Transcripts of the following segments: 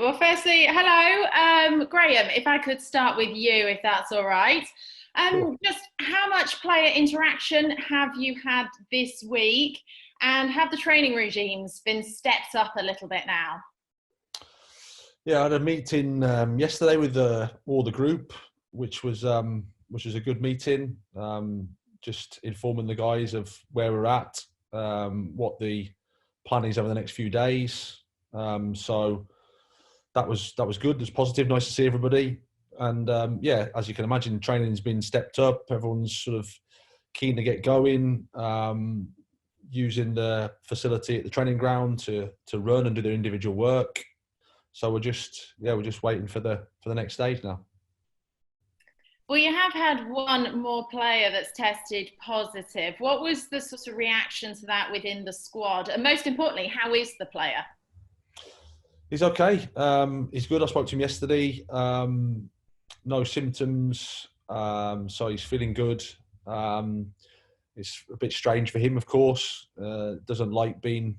Well, firstly, hello, Graham. If I could start with you, if that's all right. Sure. Just how much player interaction have you had this week, and have the training regimes been stepped up a little bit now? Yeah, I had a meeting yesterday with all the group, which was a good meeting. Just informing the guys of where we're at, what the plan is over the next few days. So that was good. It was positive. Nice to see everybody. And yeah, as you can imagine, training's been stepped up. Everyone's sort of keen to get going. Using the facility at the training ground to run and do their individual work. So we're just waiting for the next stage now. Well, you have had one more player that's tested positive. What was the sort of reaction to that within the squad? And most importantly, how is the player? He's okay. He's good. I spoke to him yesterday. No symptoms. So he's feeling good. It's a bit strange for him, of course. Doesn't like being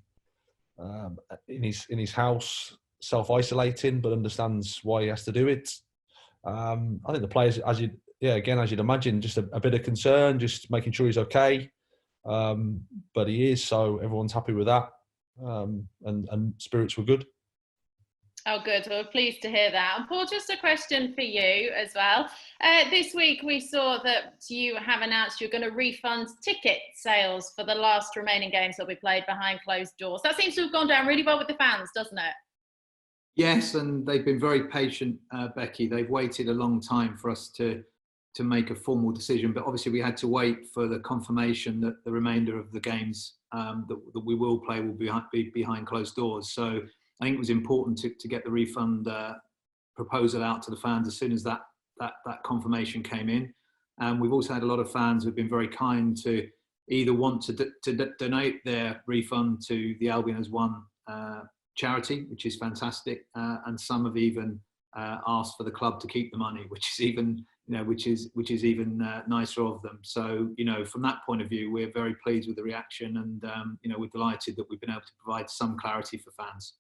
in his house, self-isolating, but understands why he has to do it. I think the players, as you'd imagine, just a bit of concern, just making sure he's okay. But he is, so everyone's happy with that. And spirits were good. Oh, good. Well, pleased to hear that. And Paul, just a question for you as well. This week, we saw that you have announced you're going to refund ticket sales for the last remaining games that we played behind closed doors. That seems to have gone down really well with the fans, doesn't it? Yes, and they've been very patient, Becky. They've waited a long time for us to make a formal decision, but obviously we had to wait for the confirmation that the remainder of the games that we will play will be behind closed doors. So I think it was important to get the refund proposal out to the fans as soon as that confirmation came in. We've also had a lot of fans who've been very kind to either want to donate their refund to the Albion as one charity, which is fantastic, and some have even asked for the club to keep the money, which is even nicer of them. So from that point of view, we're very pleased with the reaction, and we're delighted that we've been able to provide some clarity for fans.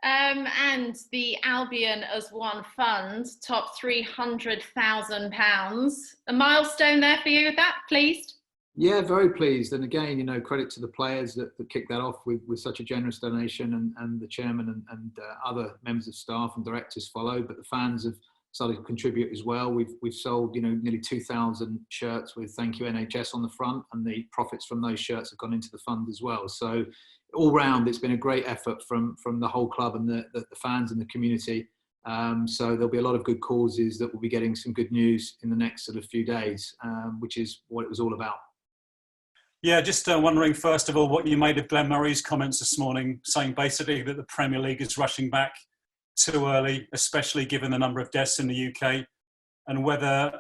And the Albion as one fund top £300,000. A milestone there for you with that, pleased? Yeah, very pleased. And again, credit to the players that kicked that off with such a generous donation, and the chairman and other members of staff and directors followed. But the fans have started to contribute as well. We've sold nearly 2,000 shirts with "Thank You NHS" on the front, and the profits from those shirts have gone into the fund as well. So all round, it's been a great effort from the whole club and the fans and the community. So there'll be a lot of good causes that will be getting some good news in the next sort of few days, which is what it was all about. Yeah, just wondering, first of all, what you made of Glenn Murray's comments this morning, saying basically that the Premier League is rushing back too early, especially given the number of deaths in the UK, and whether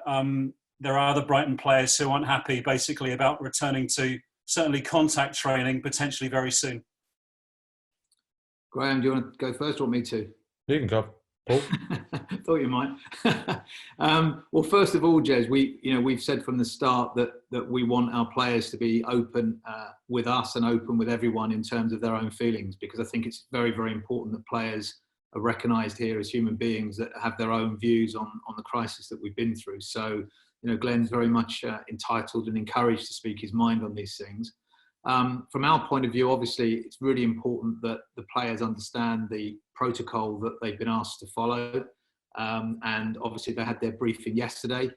there are other Brighton players who aren't happy, basically, about returning to certainly contact training, potentially very soon. Graham, do you want to go first or me to? You can go, Paul. Thought you might. Well, first of all, Jez, we've said from the start that we want our players to be open with us and open with everyone in terms of their own feelings, because I think it's very, very important that players are recognised here as human beings that have their own views on the crisis that we've been through. So, Glenn's very much entitled and encouraged to speak his mind on these things. From our point of view, obviously, it's really important that the players understand the protocol that they've been asked to follow. And obviously, they had their briefing yesterday.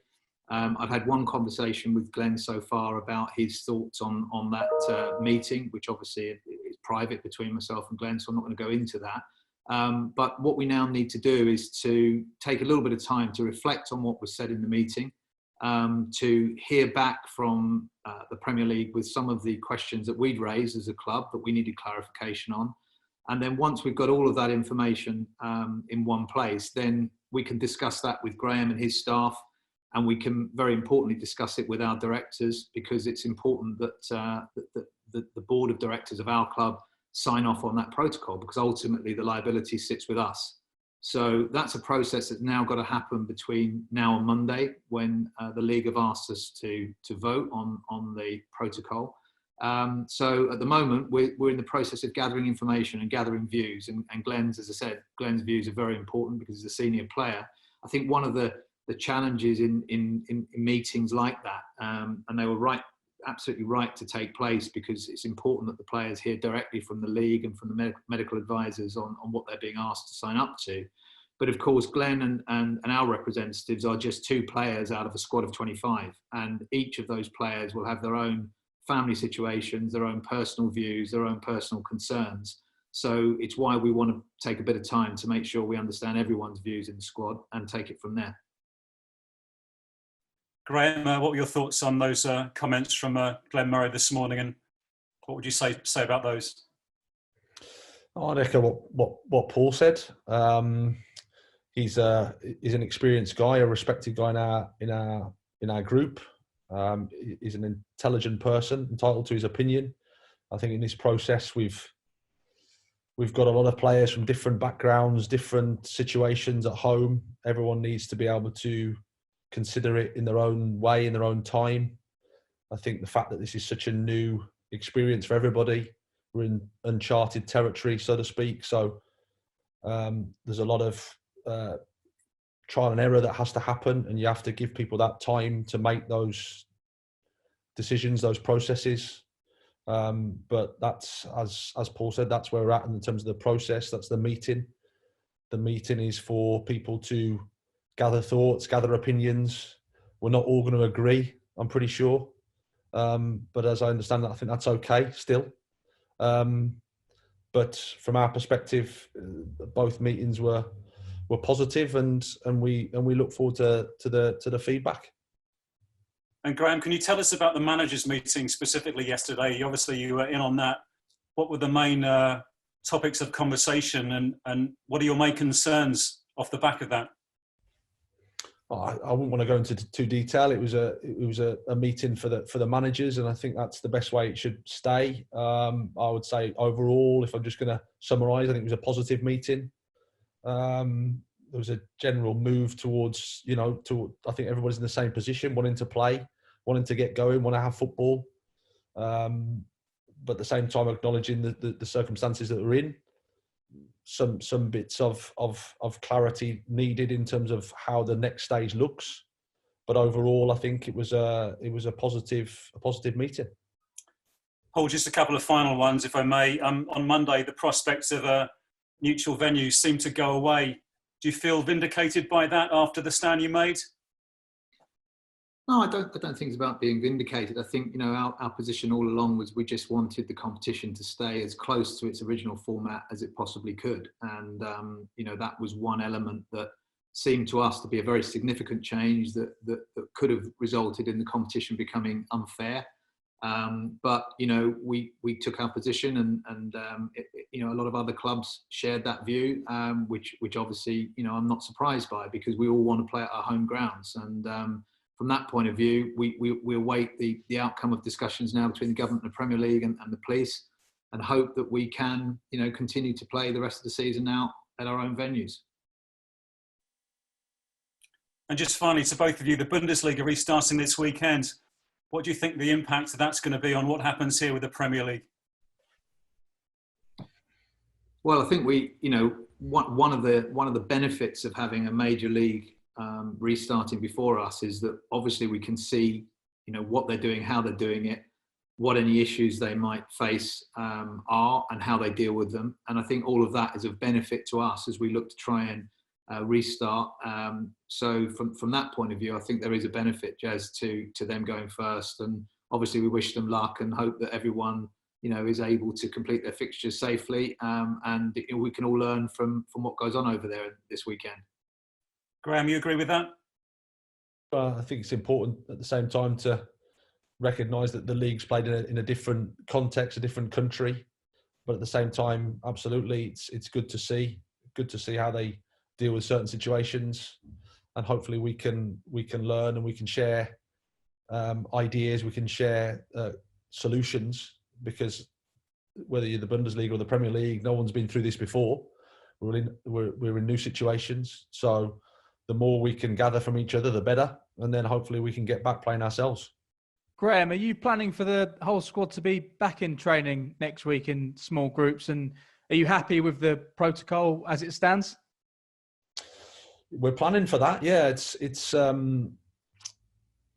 I've had one conversation with Glenn so far about his thoughts on that meeting, which obviously is private between myself and Glenn, so I'm not going to go into that. But what we now need to do is to take a little bit of time to reflect on what was said in the meeting, to hear back from the Premier League with some of the questions that we'd raised as a club that we needed clarification on. And then once we've got all of that information in one place, then we can discuss that with Graham and his staff, and we can, very importantly, discuss it with our directors, because it's important that the board of directors of our club sign off on that protocol, because ultimately the liability sits with us. So that's a process that's now got to happen between now and Monday, when the league have asked us to vote on the protocol. So at the moment, we're in the process of gathering information and gathering views. And Glenn's, as I said, Glenn's views are very important because he's a senior player. I think one of the challenges in meetings like that, and they were right, absolutely right to take place, because it's important that the players hear directly from the league and from the medical advisors on what they're being asked to sign up to. But of course, Glenn and our representatives are just 2 players out of a squad of 25. And each of those players will have their own family situations, their own personal views, their own personal concerns. So it's why we want to take a bit of time to make sure we understand everyone's views in the squad and take it from there. Graham, what were your thoughts on those comments from Glenn Murray this morning, and what would you say about those? I'd echo what Paul said. He's an experienced guy, a respected guy in our group. He's an intelligent person, entitled to his opinion. I think in this process we've got a lot of players from different backgrounds, different situations at home. Everyone needs to be able to consider it in their own way, in their own time. I think the fact that this is such a new experience for everybody, we're in uncharted territory, so to speak. So there's a lot of trial and error that has to happen, and you have to give people that time to make those decisions, those processes. But that's, as Paul said, that's where we're at in terms of the process. That's the meeting. The meeting is for people to gather thoughts, gather opinions. We're not all going to agree, I'm pretty sure. But as I understand that, I think that's okay still. But from our perspective, both meetings were positive, and we look forward to the feedback. And Graham, can you tell us about the managers' meeting specifically yesterday? Obviously, you were in on that. What were the main topics of conversation, and what are your main concerns off the back of that? I wouldn't want to go into too detail. It was a meeting for the managers, and I think that's the best way it should stay. I would say overall, if I'm just going to summarise, I think it was a positive meeting. There was a general move towards, I think everybody's in the same position, wanting to play, wanting to get going, want to have football, but at the same time acknowledging the circumstances that we're in. Some bits of clarity needed in terms of how the next stage looks, but overall, I think it was a positive meeting. Paul, just a couple of final ones, if I may. On Monday, the prospects of a neutral venue seemed to go away. Do you feel vindicated by that after the stand you made? No, I don't think it's about being vindicated. I think, our position all along was we just wanted the competition to stay as close to its original format as it possibly could. And, that was one element that seemed to us to be a very significant change that could have resulted in the competition becoming unfair. But we took our position, and a lot of other clubs shared that view, which obviously I'm not surprised by, because we all want to play at our home grounds. And from that point of view, we await the outcome of discussions now between the government and the Premier League and the police, and hope that we can continue to play the rest of the season now at our own venues. And just finally, to both of you, the Bundesliga restarting this weekend. What do you think the impact of that's going to be on what happens here with the Premier League? Well, I think one of the benefits of having a major league restarting before us is that obviously we can see, what they're doing, how they're doing it, what any issues they might face are, and how they deal with them. And I think all of that is of benefit to us as we look to try and restart. So from that point of view, I think there is a benefit, Jez, to them going first. And obviously we wish them luck and hope that everyone, is able to complete their fixtures safely. And we can all learn from what goes on over there this weekend. Graham, you agree with that? I think it's important at the same time to recognise that the league's played in a different context, a different country. But at the same time, absolutely, it's good to see how they deal with certain situations, and hopefully we can learn and we can share ideas, we can share solutions, because whether you're the Bundesliga or the Premier League, no one's been through this before. We're in new situations, so the more we can gather from each other, the better, and then hopefully we can get back playing ourselves. Graham, are you planning for the whole squad to be back in training next week in small groups? And are you happy with the protocol as it stands? We're planning for that. Yeah,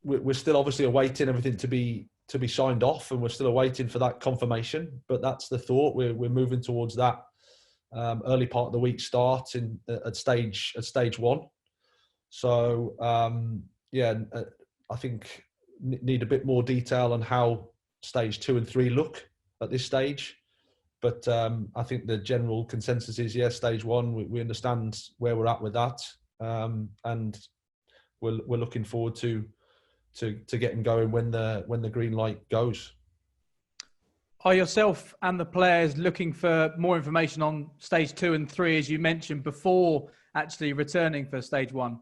we're still obviously awaiting everything to be signed off, and we're still awaiting for that confirmation. But that's the thought. We're moving towards that early part of the week start at stage 1. So I think need a bit more detail on how stage 2 and 3 look at this stage. But I think the general consensus is, stage 1, we understand where we're at with that. And we're looking forward to getting going when the green light goes. Are yourself and the players looking for more information on stage 2 and 3, as you mentioned, before actually returning for stage 1?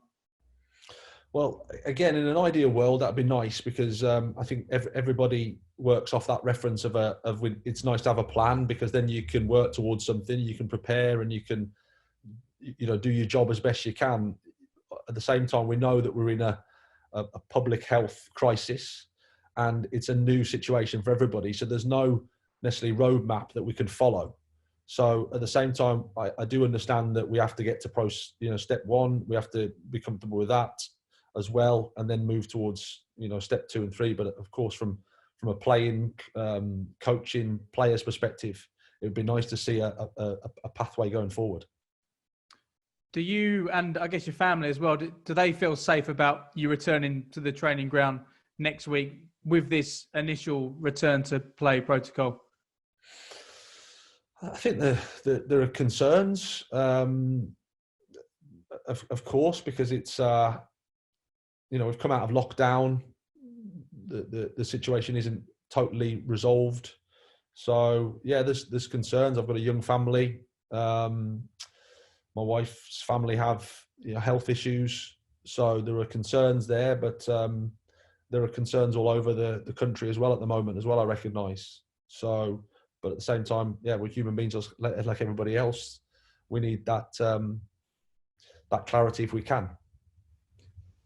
Well, again, in an ideal world, that'd be nice, because I think everybody works off that reference of it's nice to have a plan, because then you can work towards something, you can prepare, and you can, do your job as best you can. At the same time, we know that we're in a public health crisis, and it's a new situation for everybody. So there's no necessarily roadmap that we can follow. So at the same time, I do understand that we have to get to step 1. We have to be comfortable with that as well, and then move towards step 2 and 3. But of course, from a playing, coaching, players perspective, it would be nice to see a pathway going forward. Do you, and I guess your family as well, do they feel safe about you returning to the training ground next week with this initial return to play protocol? I think there are concerns, of course, because it's we've come out of lockdown. The situation isn't totally resolved, so there's concerns. I've got a young family. My wife's family have health issues, so there are concerns there. But there are concerns all over the country as well at the moment as well, I recognise. So, but at the same time, we're human beings like everybody else. We need that clarity if we can.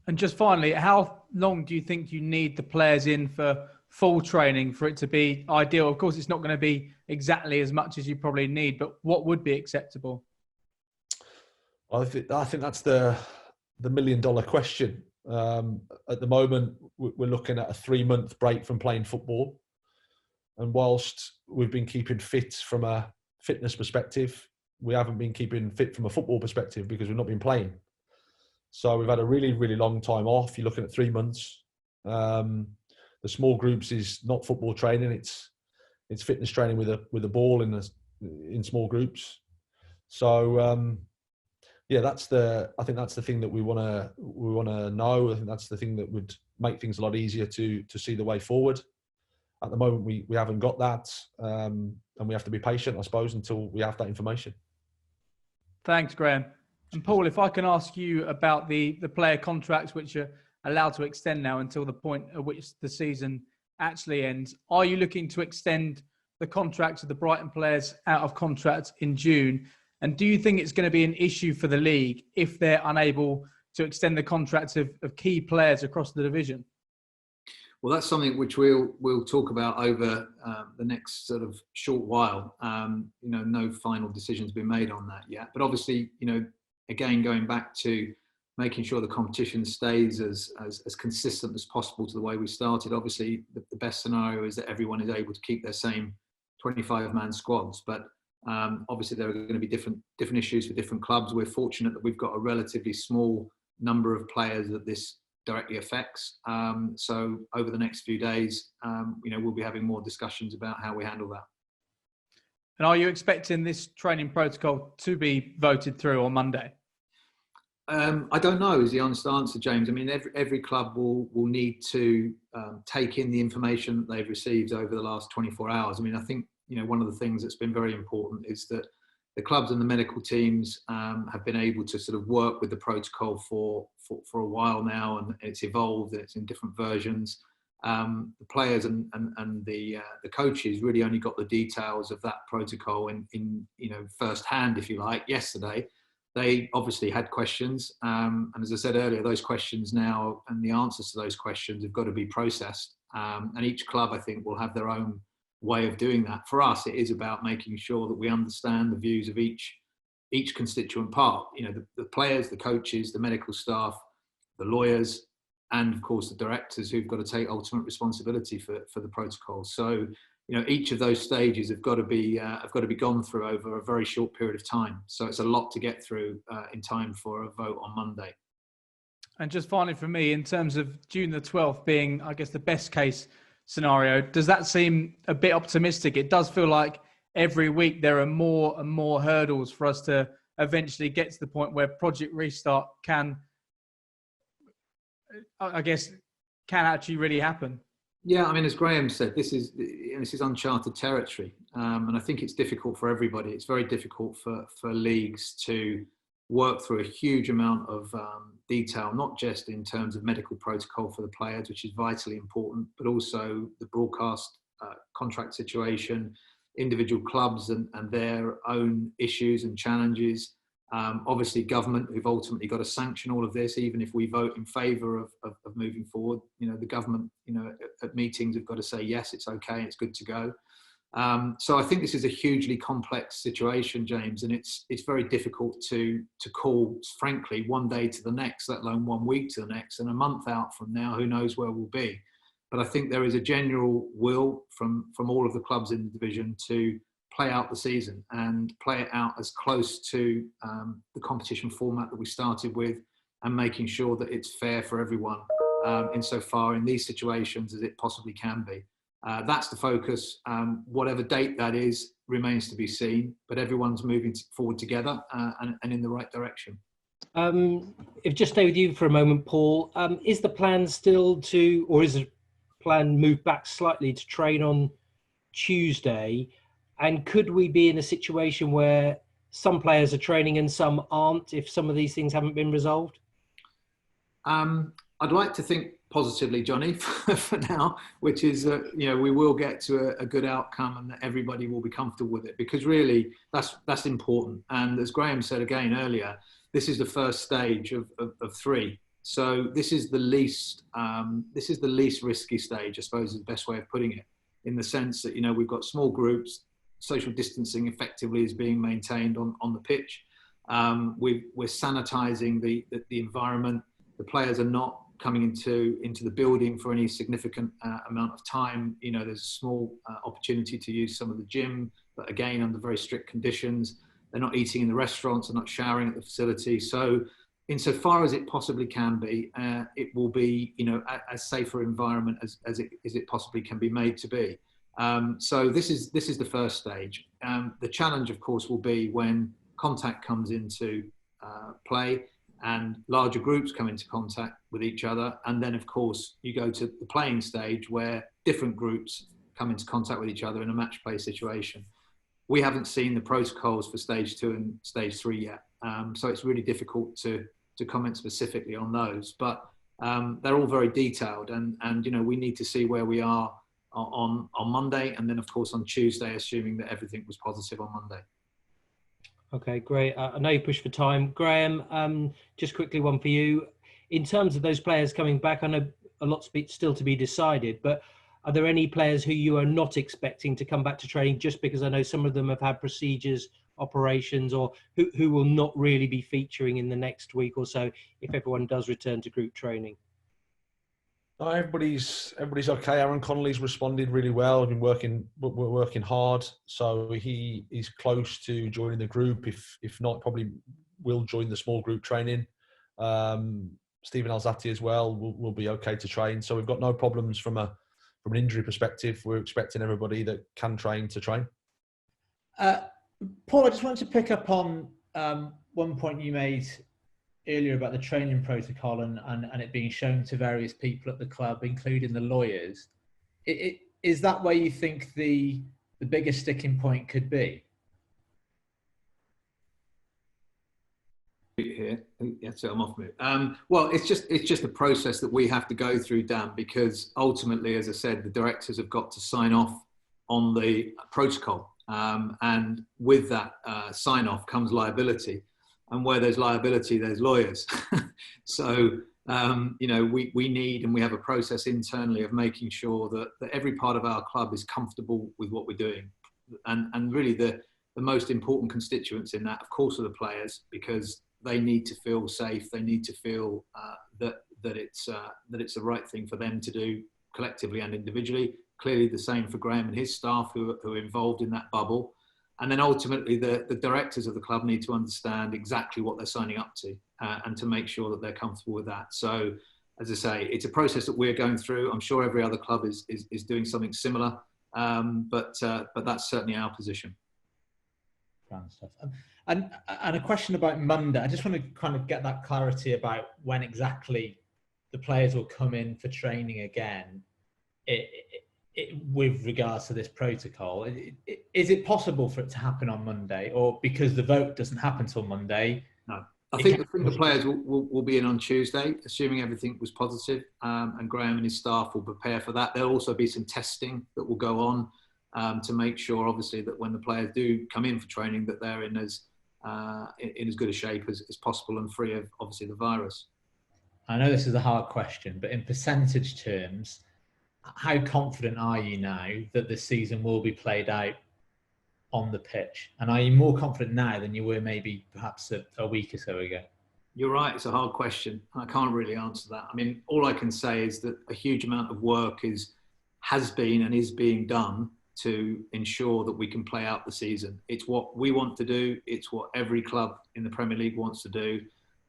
And just finally, how long do you think you need the players in for full training for it to be ideal? Of course, it's not going to be exactly as much as you probably need, but what would be acceptable? I think that's the $1 million question. At the moment, we're looking at a 3-month break from playing football. And whilst we've been keeping fit from a fitness perspective, we haven't been keeping fit from a football perspective because we've not been playing. So we've had a really, really long time off. You're looking at 3 months. The small groups is not football training; it's fitness training with a ball in small groups. So I think that's the thing that we want to know. I think that's the thing that would make things a lot easier to see the way forward. At the moment, we haven't got that, and we have to be patient, I suppose, until we have that information. Thanks, Graham. And Paul, if I can ask you about the player contracts, which are allowed to extend now until the point at which the season actually ends. Are you looking to extend the contracts of the Brighton players out of contract in June? And do you think it's going to be an issue for the league if they're unable to extend the contracts of key players across the division? Well, that's something which we'll talk about over the next sort of short while. No final decision's been made on that yet. But obviously, again, going back to making sure the competition stays as consistent as possible to the way we started. Obviously, the best scenario is that everyone is able to keep their same 25-man squads. But obviously, there are going to be different issues for different clubs. We're fortunate that we've got a relatively small number of players that this directly affects. So over the next few days, we'll be having more discussions about how we handle that. And are you expecting this training protocol to be voted through on Monday? I don't know is the honest answer, James. I mean, every club will need to take in the information that they've received over the last 24 hours. I mean, I think, one of the things that's been very important is that the clubs and the medical teams have been able to sort of work with the protocol for a while now, and it's evolved. It's in different versions. The players and the coaches really only got the details of that protocol in first hand, if you like, yesterday. They obviously had questions, and as I said earlier, those questions now and the answers to those questions have got to be processed. And each club, I think, will have their own way of doing that. For us, it is about making sure that we understand the views of each constituent part. You know, the players, the coaches, the medical staff, the lawyers, and of course the directors who've got to take ultimate responsibility for the protocol. So, you know, each of those stages have got to be gone through over a very short period of time. So it's a lot to get through in time for a vote on Monday. And just finally for me, in terms of June the 12th being, I guess, the best case scenario, does that seem a bit optimistic? It does feel like every week there are more and more hurdles for us to eventually get to the point where Project Restart can actually really happen. Yeah, I mean, as Graham said, this is uncharted territory, and I think it's difficult for everybody. It's very difficult for leagues to work through a huge amount of detail, not just in terms of medical protocol for the players, which is vitally important, but also the broadcast contract situation, individual clubs and their own issues and challenges. Obviously, government, who've ultimately got to sanction all of this, even if we vote in favour of moving forward. You know, the government, you know, at meetings have got to say, yes, it's okay, it's good to go. So I think this is a hugely complex situation, James, and it's very difficult to call, frankly, one day to the next, let alone 1 week to the next, and a month out from now, who knows where we'll be. But I think there is a general will from all of the clubs in the division to play out the season and play it out as close to the competition format that we started with, and making sure that it's fair for everyone insofar in these situations as it possibly can be. That's the focus. Whatever date that is remains to be seen, but everyone's moving forward together and in the right direction. If just stay with you for a moment, Paul, is the plan still to, or is the plan moved back slightly to train on Tuesday? And could we be in a situation where some players are training and some aren't, if some of these things haven't been resolved? I'd like to think positively, Johnny, for now, which is, you know, we will get to a good outcome and that everybody will be comfortable with it, because really that's important. And as Graham said again earlier, this is the first stage of 3. So this is the least risky stage, I suppose, is the best way of putting it, in the sense that, you know, we've got small groups, social distancing effectively is being maintained on the pitch. We're sanitising the environment. The players are not coming into the building for any significant amount of time. You know, there's a small opportunity to use some of the gym, but again, under very strict conditions. They're not eating in the restaurants, they're not showering at the facility. So insofar as it possibly can be, it will be, you know, a safer environment as it possibly can be made to be. So this is the first stage. The challenge, of course, will be when contact comes into play and larger groups come into contact with each other. And then, of course, you go to the playing stage where different groups come into contact with each other in a match play situation. We haven't seen the protocols for stage 2 and stage 3 yet. So it's really difficult to comment specifically on those, but they're all very detailed, and you know, we need to see where we are on Monday, and then of course on Tuesday, assuming that everything was positive on Monday. Okay, great. I know you pushed for time. Graham, just quickly, one for you. In terms of those players coming back, I know a lot's still to be decided, but are there any players who you are not expecting to come back to training, just because I know some of them have had procedures, operations, or who will not really be featuring in the next week or so if everyone does return to group training? No, everybody's okay. Aaron Connolly's responded really well. We're working hard, so he's close to joining the group. If not, probably will join the small group training. Stephen Alzati as well will be okay to train. So we've got no problems from an injury perspective. We're expecting everybody that can train to train. Paul, I just wanted to pick up on one point you made earlier about the training protocol and it being shown to various people at the club, including the lawyers. Is that where you think the biggest sticking point could be? Here, yeah, so I'm off mute. Well, it's just a process that we have to go through, Dan, because ultimately, as I said, the directors have got to sign off on the protocol, and with that sign off comes liability. and where there's liability, there's lawyers. So, we need, and we have a process internally of making sure that every part of our club is comfortable with what we're doing. And really the most important constituents in that, of course, are the players, because they need to feel safe. They need to feel that it's the right thing for them to do collectively and individually. Clearly the same for Graham and his staff who are involved in that bubble. And then ultimately the directors of the club need to understand exactly what they're signing up to and to make sure that they're comfortable with that. So, as I say, it's a process that we're going through. I'm sure every other club is doing something similar, but that's certainly our position. Grand stuff. And a question about Monday. I just want to kind of get that clarity about when exactly the players will come in for training again. With regards to this protocol, is it possible for it to happen on Monday, or because the vote doesn't happen till Monday? No, I think the players will be in on Tuesday, assuming everything was positive, and Graham and his staff will prepare for that. There'll also be some testing that will go on to make sure, obviously, that when the players do come in for training, that they're in as good a shape as possible and free of, obviously, the virus. I know this is a hard question, but in percentage terms, how confident are you now that the season will be played out on the pitch? And are you more confident now than you were maybe perhaps a week or so ago? You're right, it's a hard question. I can't really answer that. I mean, all I can say is that a huge amount of work has been and is being done to ensure that we can play out the season. It's what we want to do. It's what every club in the Premier League wants to do.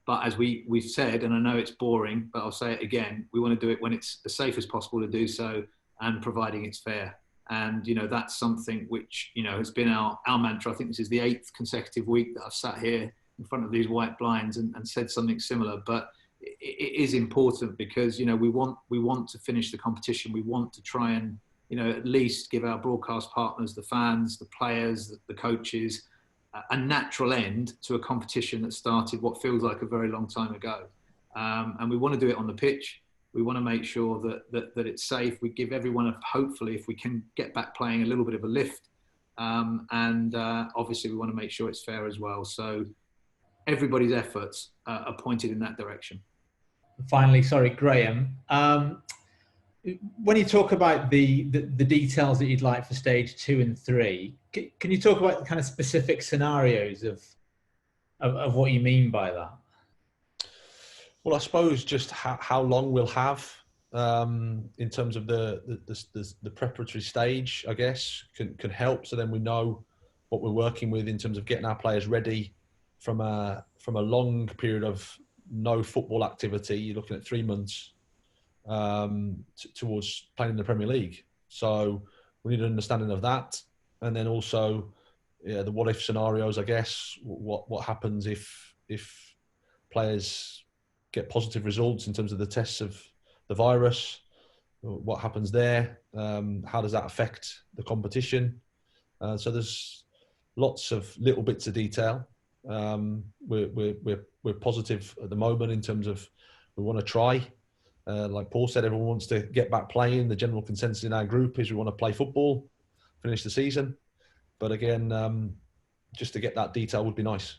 But as we've said, and I know it's boring, but I'll say it again, we want to do it when it's as safe as possible to do so, and providing it's fair. And, that's something which, has been our mantra. I think this is the 8th consecutive week that I've sat here in front of these white blinds and said something similar. But it is important because, we want to finish the competition. We want to try and, at least give our broadcast partners, the fans, the players, the coaches, a natural end to a competition that started what feels like a very long time ago. And we want to do it on the pitch. We want to make sure that it's safe. We give everyone, hopefully, if we can get back playing, a little bit of a lift. And obviously, we want to make sure it's fair as well. So everybody's efforts are pointed in that direction. Finally, sorry, Graham. When you talk about the details that you'd like for stage 2 and 3, can you talk about the kind of specific scenarios of what you mean by that? Well, I suppose just how long we'll have in terms of the preparatory stage, I guess, can help. So then we know what we're working with in terms of getting our players ready from a long period of no football activity. You're looking at 3 months towards playing in the Premier League. So we need an understanding of that. And then also the what if scenarios, I guess. What happens if players get positive results in terms of the tests of the virus? What happens there? How does that affect the competition? So there's lots of little bits of detail. We're positive at the moment in terms of we want to try. Like Paul said, everyone wants to get back playing. The general consensus in our group is we want to play football, finish the season. But again, just to get that detail would be nice.